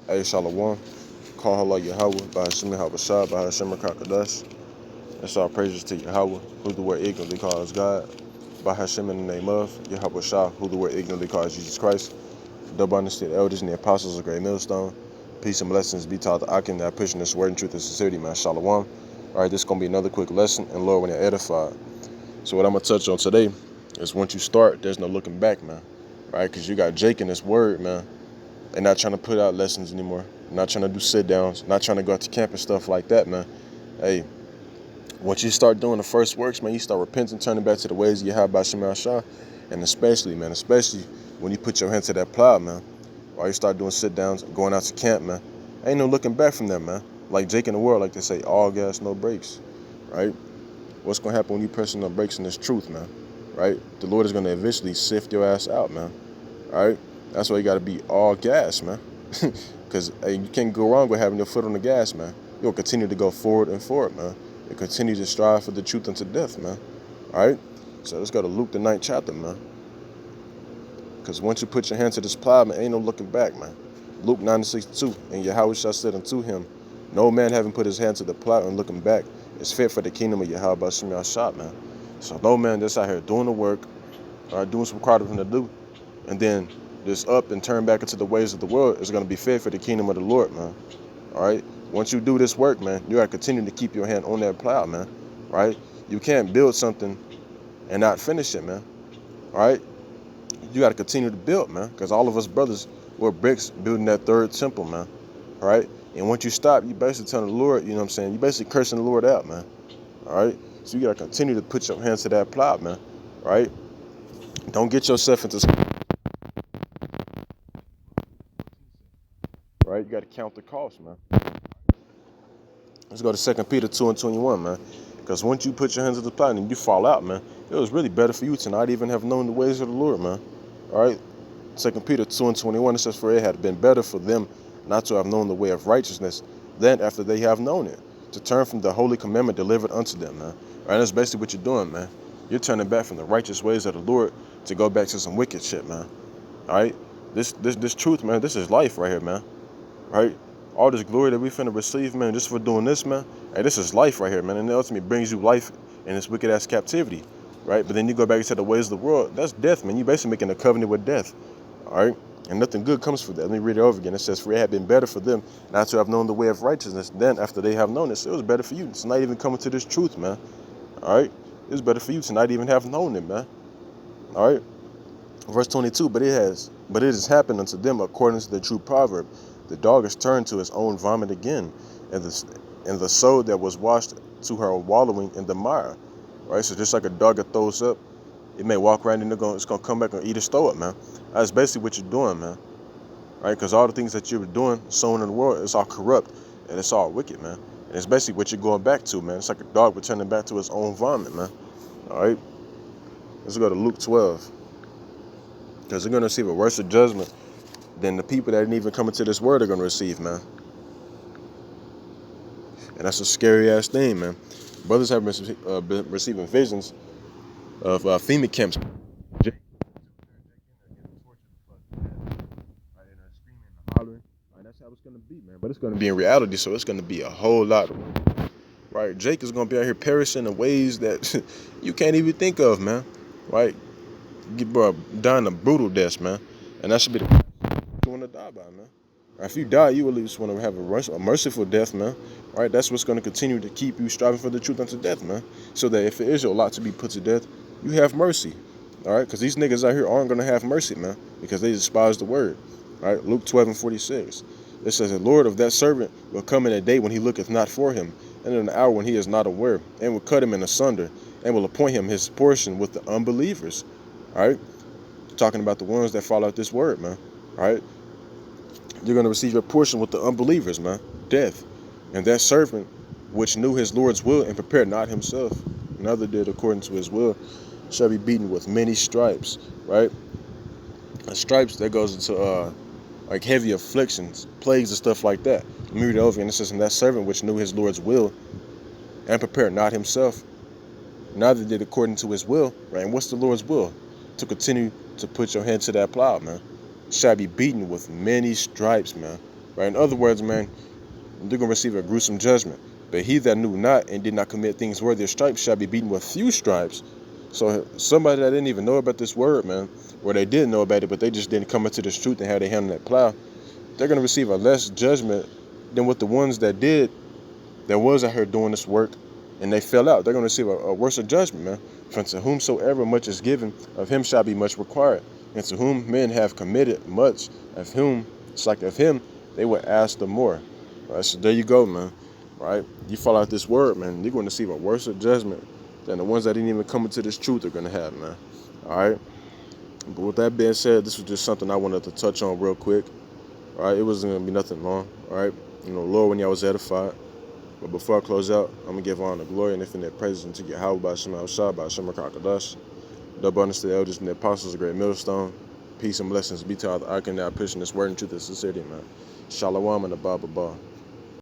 Hey, Shalom. Call Allah Yahweh, Bahashim Habashah, Bahashim Kakadash. That's all praises to Yahweh, who the word ignorantly calls God. Bahashim in the name of Yahweh Shah, who the word ignorantly calls Jesus Christ. Double understood elders and the apostles of Great Millstone. Peace and blessings be taught to Akin that pushing this word in truth and sincerity, man. Shalom. All right, this is going to be another quick lesson, and Lord, when you're edified. So what I'm going to touch on today is once you start, there's no looking back, man. Right, because you got Jake in this word, man. They're not trying to put out lessons anymore. Not trying to do sit downs. Not trying to go out to camp and stuff like that, man. Hey, once you start doing the first works, man, you start repenting, turning back to the ways you have by Shema Shah. And especially when you put your hand to that plow, man, or you start doing sit downs, going out to camp, man, ain't no looking back from that, man. Like Jake in the world, like they say, all gas, no brakes, right? What's going to happen when you pressing no brakes in this truth, man, right? The Lord is going to eventually sift your ass out, man, all right? That's why you got to be all gas, man. Because hey, you can't go wrong with having your foot on the gas, man. You'll continue to go forward and forward, man. And continue to strive for the truth unto death, man. All right? So let's go to Luke, the 9th chapter, man. Because once you put your hand to this plow, man, ain't no looking back, man. Luke 9:62, and Yahweh shall said unto him, no man having put his hand to the plow and looking back is fit for the kingdom of Yahweh by Shema Shah, man. So no man that's out here doing the work, doing what's required of him to do, and then this up and turn back into the ways of the world is going to be fit for the kingdom of the Lord, man. All right? Once you do this work, man, you got to continue to keep your hand on that plow, man. Right? You can't build something and not finish it, man. All right? You got to continue to build, man, because all of us brothers were bricks building that third temple, man. All right? And once you stop, you basically telling the Lord, you know what I'm saying? You basically cursing the Lord out, man. All right? So you got to continue to put your hands to that plow, man. Right? Don't get yourself into... Right? You got to count the cost, man. Let's go to 2 Peter 2:21, man. Because once you put your hands to the plow and you fall out, man, it was really better for you to not even have known the ways of the Lord, man. All right? 2 Peter 2:21, it says, for it had been better for them not to have known the way of righteousness than after they have known it, to turn from the holy commandment delivered unto them, man. All right? That's basically what you're doing, man. You're turning back from the righteous ways of the Lord to go back to some wicked shit, man. All right? This truth, man, this is life right here, man. Right? All this glory that we finna receive, man, just for doing this, man. Hey, this is life right here, man. And it ultimately brings you life in this wicked ass captivity, right? But then you go back into the ways of the world. That's death, man. You basically making a covenant with death, all right? And nothing good comes from that. Let me read it over again. It says, for it had been better for them not to have known the way of righteousness than after they have known it. So it was better for you. It's not even coming to this truth, man. All right? It was better for you to not even have known it, man. All right? Verse 22, but it has happened unto them according to the true proverb. The dog is turned to his own vomit again, and the soul that was washed to her wallowing in the mire. Right? So just like a dog that throws up, it may walk around and it's gonna come back and eat its throw up, man. That's basically what you're doing, man. Right? Because all the things that you're doing, sowing in the world, it's all corrupt and it's all wicked, man. And it's basically what you're going back to, man. It's like a dog returning back to his own vomit, man. All right? Let's go to Luke 12. Because they're going to receive a worse judgment than the people that didn't even come into this word are going to receive, man. And that's a scary-ass thing, man. Brothers have been receiving visions of FEMA camps. That's how it's going to be, man. But it's going to be in reality, so it's going to be a whole lot. Right? Jake is going to be out here perishing in ways that you can't even think of, man. Right? Dying a brutal death, man. And that should be the you want to die by, man. If you die, you at least want to have a merciful death, man. Right? That's what's going to continue to keep you striving for the truth unto death, man. So that if it is your lot to be put to death, you have mercy. All right? Because these niggas out here aren't going to have mercy, man. Because they despise the word. All right? Luke 12:46. It says, the Lord of that servant will come in a day when he looketh not for him, and in an hour when he is not aware, and will cut him in asunder, and will appoint him his portion with the unbelievers. All right? Talking about the ones that follow out this word, man. All right? You're going to receive your portion with the unbelievers, man. Death. And that servant, which knew his Lord's will and prepared not himself, neither did according to his will, shall be beaten with many stripes, right? And stripes, that goes into like heavy afflictions, plagues and stuff like that. Let me read it over, and it says, and that servant which knew his Lord's will and prepared not himself, neither did according to his will, right? And what's the Lord's will? To continue to put your hand to that plow, man. Shall be beaten with many stripes, man. Right? In other words, man, they're going to receive a gruesome judgment. But he that knew not and did not commit things worthy of stripes shall be beaten with few stripes. So somebody that didn't even know about this word, man, or they did know about it, but they just didn't come into this truth and have their hand on that plow, they're going to receive a less judgment than what the ones that did, that was out here doing this work, and they fell out. They're going to receive a worse judgment, man. For to whomsoever much is given, of him shall be much required. And to whom men have committed much, of whom, it's like of him, they will ask the more. Right, so there you go, man. Right? You fall out this word, man, you're going to receive a worse judgment than the ones that didn't even come into this truth are going to have, man. All right? But with that being said, this was just something I wanted to touch on real quick. All right? It wasn't going to be nothing long. All right? Lord, when y'all was edified. But before I close out, I'm going to give honor, glory, and infinite praises unto Yahweh by Shem Al-Shah, by Shem HaKadosh. Double honors to the elders and the apostles, a great millstone. Peace and blessings be to all the ark and our pushing this word into the sincerity, man. Shalom and the Baba Ba.